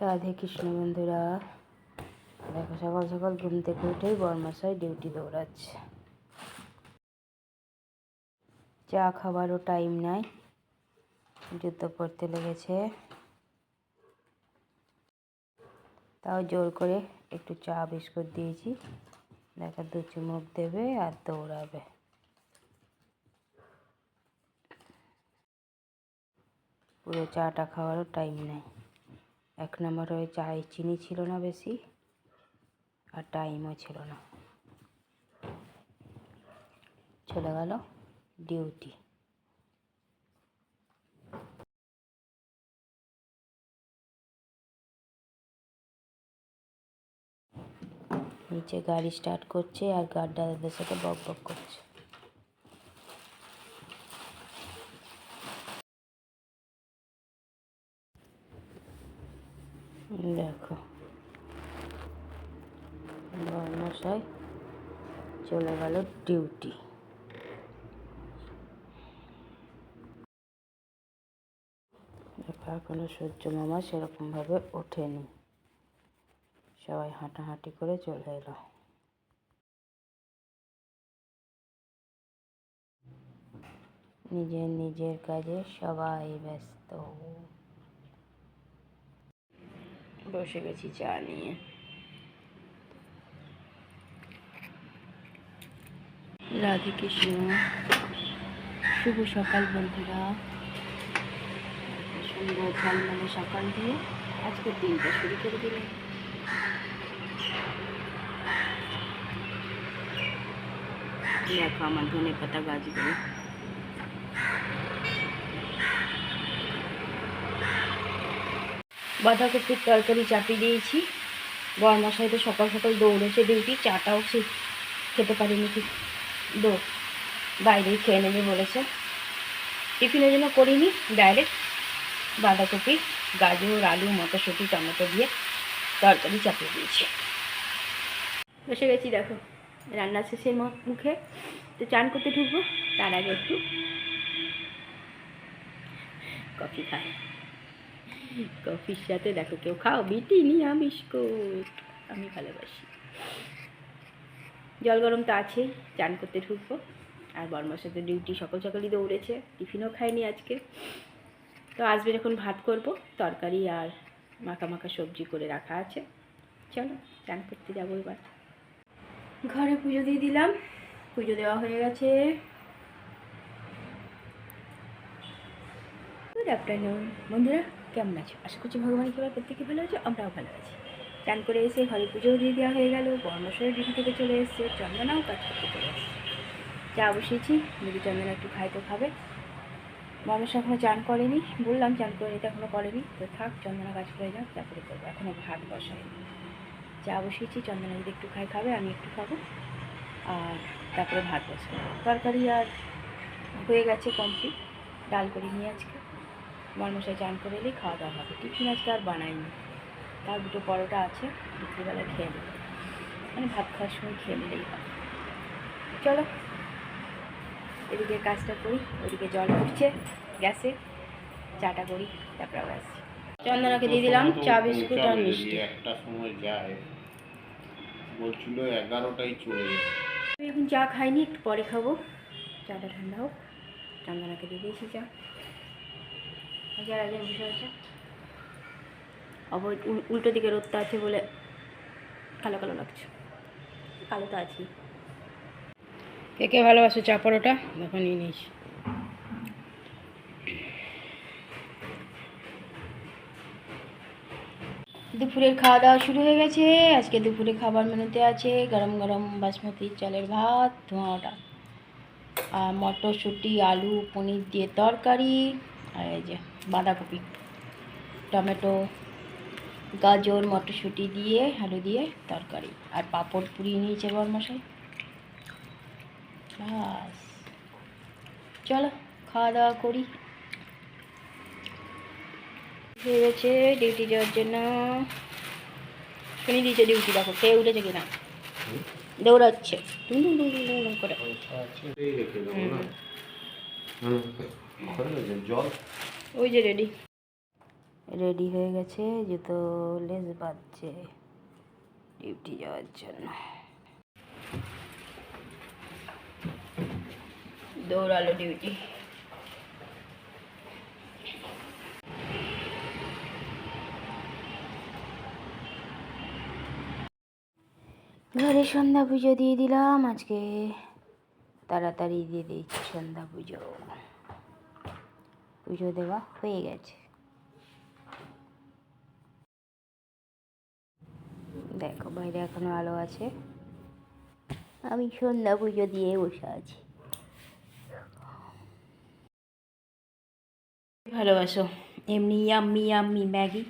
রাধে কৃষ্ণ বন্ধুরা, দেখো সকাল সকাল ঘুম থেকে উঠেই বরমশাই ডিউটি দৌড়াচ্ছে। চা খাবারও টাইম নাই, জুতো পরতে লেগেছে। তাও জোর করে একটু চা বিস্কুট দিয়েছি, দেখো 2 চুমুক দেবে আর দৌড়াবে। পুরো চাটা খাওয়ারও টাইম নেই। 1 নম্বর ওই চায়ে চিনি ছিল না বেশি, আর টাইমও ছিল না। চলে গেল ডিউটি। নিচে গাড়ি স্টার্ট করছে আর গার্ড দাদাদের সাথে বক বক করছে। দেখো বরমশাই চলে গেল ডিউটি। এখনো সূর্য মামা সেরকমভাবে ওঠেনি, সবাই হাঁটাহাঁটি করে চলে এলো। নিজের নিজের কাজে সবাই ব্যস্ত। বসে গেছি চা নিয়ে। রাধে কৃষ্ণ, শুভ সকাল বন্ধুরা। সুন্দর ঝলমলে সকাল দিয়ে আজকের দিনটা শুরু করে দিলাম। দেখো আমার ধনেপাতা গাছগুলো। বাঁধাকপির তরকারি চাপিয়ে দিয়েছি। বরমশাই তো সকাল সকাল দৌড়েছে ডিউটি, চাটাও সে খেতে পারিনি, কি বাইরেই খেয়ে নেবে বলেছে। টিফিনের জন্য করিনি, ডাইরেক্ট বাঁধাকপি, গাজর, আলু, মটরশুঁটি, টমেটো দিয়ে তরকারি চাপিয়ে দিয়েছি। বসে গেছি দেখো রান্না শেষের মুখে। তো চান করতে ঢুকবো, তার আগে একটু কফি খাই। কফির সাথে দেখো কেউ খাও বিটি নিয়ে বিস্কুট, আমি ভালোবাসি। জল গরম তো আছে, চান করতে ঢুকবো। আর বর্মার সাথে ডিউটি সকাল সকালই দৌড়েছে, টিফিনও খায়নি আজকে। তো আসবে যখন ভাত করব, তরকারি আর মাখা মাখা সবজি করে রাখা আছে। চলো চান করতে যাবো এবার। ঘরে পুজো দিয়ে দিলাম, পুজো দেওয়া হয়ে গেছে। গুড আফটারনুন বন্ধুরা, কেমন আছো? আশা করছি ভগবানের কৃপায় প্রত্যেকে ভালো আছো, আমরাও ভালো আছি। চান করে এসে ঘরে পুজোও দিয়ে দেওয়া হয়ে গেল। বর্মশাই ডিউটি থেকে চলে এসছে, চন্দনাও কাজ করতে চলে এসছে। চা বসিয়েছি, যদি চন্দনা একটু খাই তো খাবে। বর্মশাই এখনও চান করেনি, বললাম চান করে নিতে, এখনও করেনি। তো থাক, চন্দনা কাজ করে যাক, তারপরে করবো। এখনও ভাত বসাইনি। চা বসিয়েছি, চন্দনা যদি একটু খাবে, আমি একটু খাবো, আর তারপরে ভাত বসাবো। তরকারি আর হয়ে গেছে কমপ্লিট, ডাল করে নিয়ে আজকে। বর্মশাই চান করে এলেই খাওয়া দাওয়া হবে। টিফিন আজকে আর বানাইনি, তার 2টো পরোটা আছে, দুপুরবেলায় খেয়ে নেব, মানে ভাত খাওয়ার সময় খেয়ে নিলেই হবে। চলো এদিকে কাজটা করি, ওদিকে জল উঠছে গ্যাসে, চাটা করি, তারপর আবার আসছি। চন্দনাকে দিয়ে দিলাম চা বিস্কুট আর মিষ্টি। একটা সময় যায় বলছিল 11টায় চলে যাবে। আমি এখন চা খাইনি, একটু পরে খাবো, চাটা ঠান্ডা হোক। চন্দনাকে দিয়ে দিয়েছি চা, আগে বসে আছে। উল্টো দিকে রোদটা আছে বলে কালো কালো লাগছে, কালো তো আছি। কে কে ভালোবাসো চা পরোটা, দেখো নিয়ে নিয়েছি। দুপুরের খাওয়া দাওয়া শুরু হয়ে গেছে। আজকে দুপুরে খাবার মেনুতে আছে গরম গরম বাসমতি চালের ভাত, ধোঁয়াটা, আর মটরশুঁটি, আলু, পনির দিয়ে তরকারি, আর এই যে বাঁধাকপি, টমেটো, গাজর, মটরশুঁটি দিয়ে আলু দিয়ে তরকারি, আর পাঁপড় পুড়িয়ে নিয়েছে বরমশাই। বাস, চলো খাওয়া দাওয়া করি। হয়ে গেছে ডিউটি যাওয়ার জন্য। শুনে দিয়েছে ডিউটি, দেখো খেয়ে উঠেছে কিনা, দৌড়াচ্ছে করে। জল ওই যে রেডি। রেডি হয়ে গেছে, জুতো লেস বাঁধছে ডিউটি যাওয়ার জন্য। দৌড়ালো ডিউটি। ঘরে সন্ধ্যা পুজো দিয়ে দিলাম আজকে, তাড়াতাড়ি দিয়ে দিয়েছি সন্ধ্যা পুজো। পুজো দেওয়া হয়ে গেছে। দেখো বাইরে এখনো আলো আছে, আমি সন্ধ্যা পুজো দিয়ে বসে আছি। ভালোবাসো এমনি ইয়াম্মি ইয়াম্মি ম্যাগি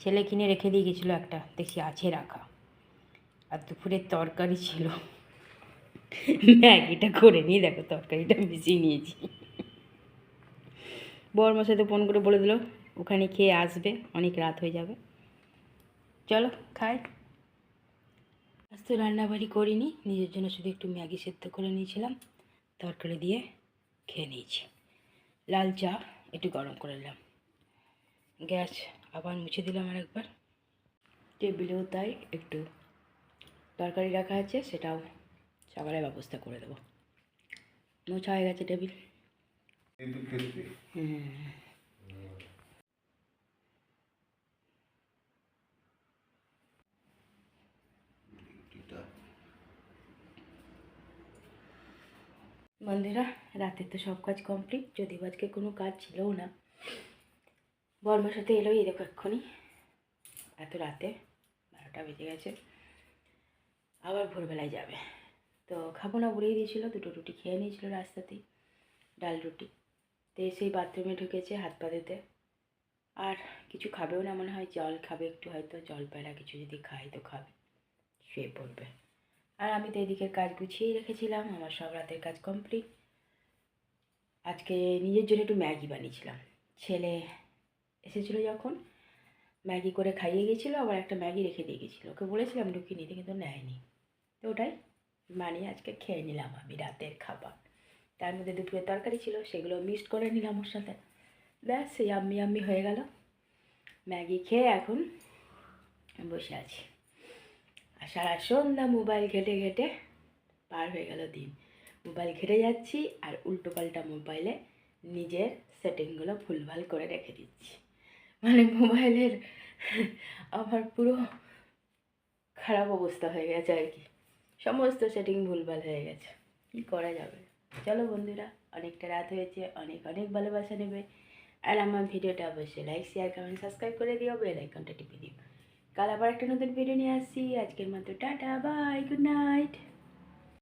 ছেলে কিনে রেখে দিয়ে গেছিলো একটা, দেখছি আছে রাখা। আর দুপুরের তরকারি ছিল, ম্যাগিটা করে নিয়ে দেখো তরকারিটা মিশিয়ে নিয়েছি। বড়মার সাথে ফোন করে বলে দিল ওখানে খেয়ে আসবে, অনেক রাত হয়ে যাবে, চলো খাই। আজ তো রান্নাবাড়ি করিনি, নিজের জন্য শুধু একটু ম্যাগি সেদ্ধ করে নিয়েছিলাম, তরকারি দিয়ে খেয়ে নিয়েছি। লাল চা একটু গরম করে নিলাম, গ্যাস আবার মুছে দিলাম আরেকবার। টেবিলেও তাই একটু তরকারি রাখা আছে, সেটাও সকালে ব্যবস্থা করে দেবো। মোছা হয়ে গেছে টেবিল। বন্ধুরা রাতে তো সব কাজ কমপ্লিট, যদিও আজকে কোনো কাজ ছিলও না। বর্মার সাথে এলোই, এই দেখো এক্ষুনি, এত রাতে 12টা বেজে গেছে, আবার ভোরবেলায় যাবে। তো খাবো না বলেই দিয়েছিল, দুটো রুটি খেয়ে নিয়েছিল রাস্তাতেই, ডাল রুটি। তো এসেই বাথরুমে ঢুকেছে হাত পা ধুতে, আর কিছু খাবেও না মনে হয়, জল খাবে একটু, হয়তো জল পেলা কিছু যদি খাই তো খাবে, শুয়ে পড়বে। আর আমি তো এদিকের কাজ গুছিয়েই রেখেছিলাম, আমার সব রাতের কাজ কমপ্লিট। আজকে নিজের জন্য একটু ম্যাগি বানিয়েছিলাম, ছেলে এসেছিলো যখন ম্যাগি করে খাইয়ে গেছিলো, আবার একটা ম্যাগি রেখে দিয়ে গেছিলো, ওকে বলেছিলাম ঢুকিয়ে নিতে কিন্তু নেয়নি। তো ওটাই বানিয়ে আজকে খেয়ে নিলাম আমি রাতের খাবার। তার মধ্যে দুপুরের তরকারি ছিল, সেগুলো মিক্সড করে নিলাম ওর সাথে, ব্যাস ইয়াম্মি ইয়াম্মি হয়ে গেল। ম্যাগি খেয়ে এখন বসে আছি, আর সারা সন্ধ্যা মোবাইল ঘেটে ঘেটে পার হয়ে গেল দিন। মোবাইল ঘেটে যাচ্ছি আর উল্টোপাল্টা মোবাইলে নিজের সেটিংগুলো ভুলভাল করে রেখে দিচ্ছি, মানে মোবাইলের আমার পুরো খারাপ অবস্থা হয়ে গেছে আর কি, সমস্ত সেটিং ভুলভাল হয়ে গেছে, কী করা যাবে। চলো বন্ধুরা, অনেকটা রাত হয়েছে, অনেক অনেক ভালোবাসা নেবে, আর আমার ভিডিওটা অবশ্যই লাইক শেয়ার কমেন্ট সাবস্ক্রাইব করে দিও, বেল আইকনটা টিপে দিও। কাল আবার একটা নতুন ভিডিও নিয়ে আসছি, আজকের মতো টাটা বাই, গুড নাইট।